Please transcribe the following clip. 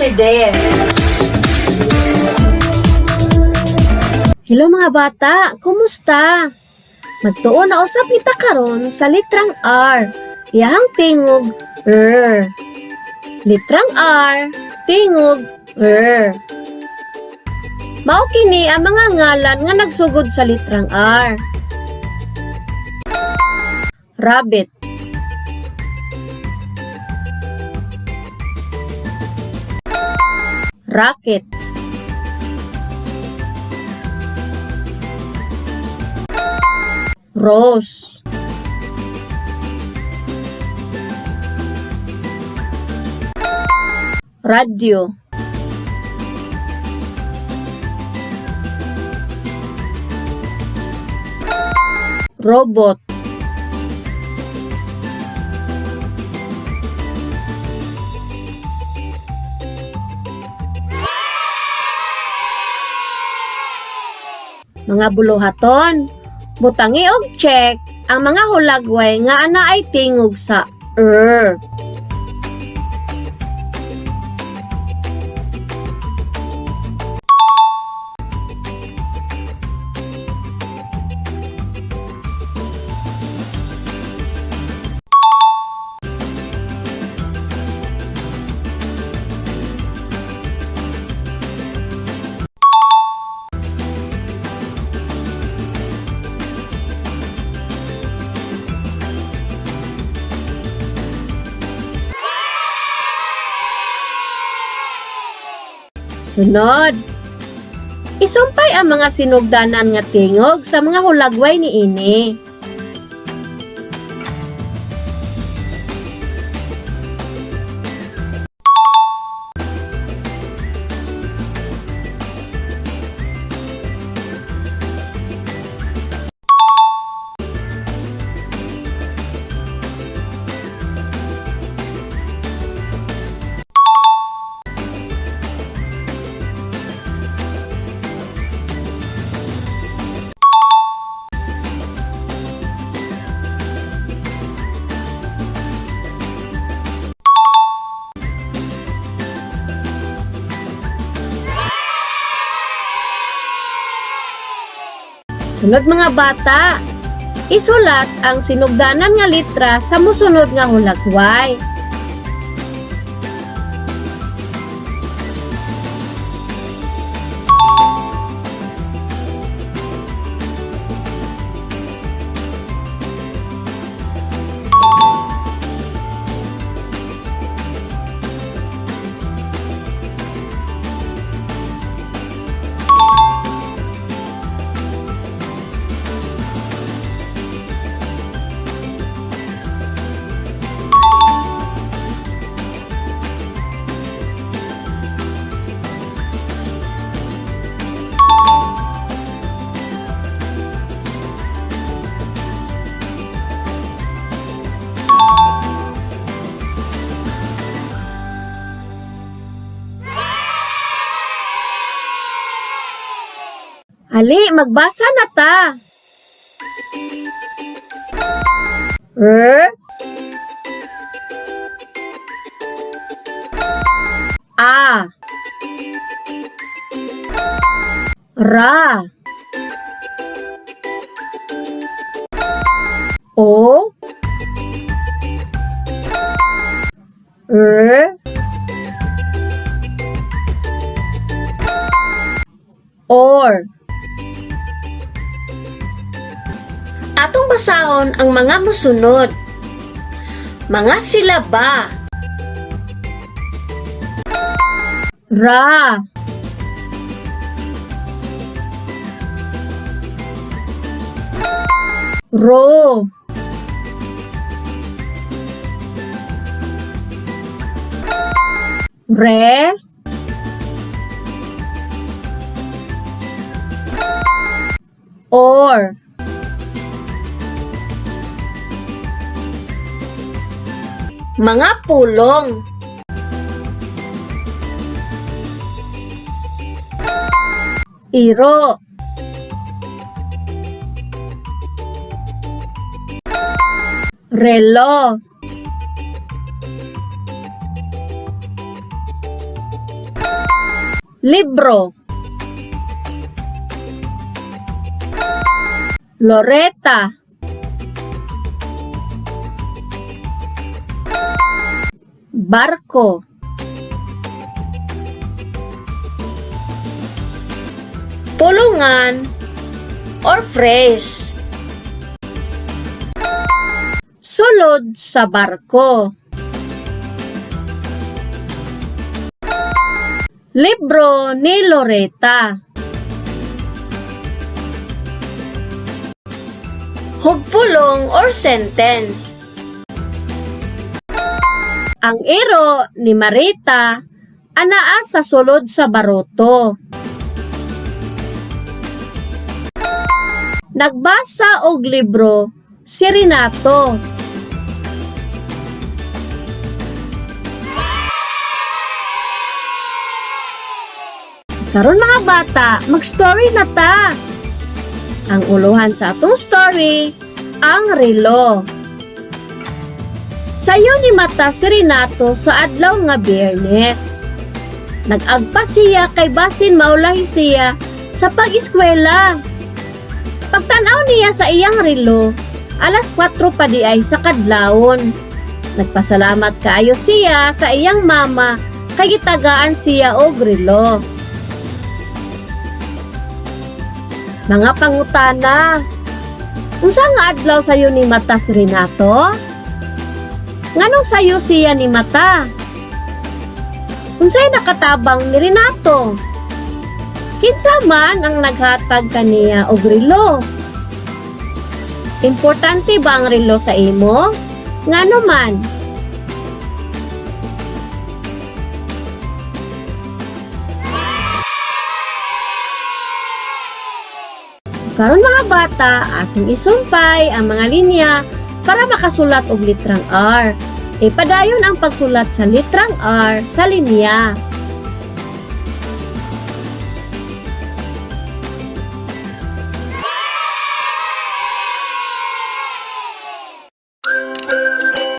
teacher there. Hello mga bata, kumusta? Magtuon na usap kita karon sa litrang R. Iyahang tingog R. Litrang R, tingog R. Mao kini ang mga ngalan nga nagsugod sa litrang R. Rabbit, rocket, rose, radio, robot, mga buluhaton, butangi og check ang mga hulagway nga ana ay tingog sa Sunod, isumpay ang mga sinugdanan nga tingog sa mga hulagway niini. Sunod mga bata, isulat ang sinugdanan nga litra sa mosunod nga hulagway. Ali, magbasa na ta. A, ra, o, or. Atong basahon ang mga mosunod. Mga silaba. Ra, ro, re, or. Mga pulong. Iro, relo, libro. Loreta. Barko. Pulungan or phrase. Sulod sa barko. Libro ni Loreta. Hugpulong or sentence. Ang ero ni Marita anaa sa sulod sa baroto. Nagbasa og libro si Renato. Karon mga bata, mag-story na ta. Ang uluhan sa atong story, ang relo. Sayo ni mata si Renato sa adlaw nga Biyernes. Nag-agpa siya kay basin maulahi siya sa pag-eskwela. Pagtanaw niya sa iyang relo, alas 4 pa di ay sa kadlawon. Nagpasalamat kaayo siya sa iyang mama kay gitagaan siya og relo. Mga pangutana, unsa nga adlaw sayo ni mata si Renato? Nganong sayo siya ni mata? Unsay nakatabang ni Renato? Kinsa man ang naghatag kaniya og relo? Importante ba ang relo sa imo? Ngano man? Karon mga bata, ating isumpay ang mga linya para makasulat og litrang R. Ipadayon ang pagsulat sa litrang R sa linya.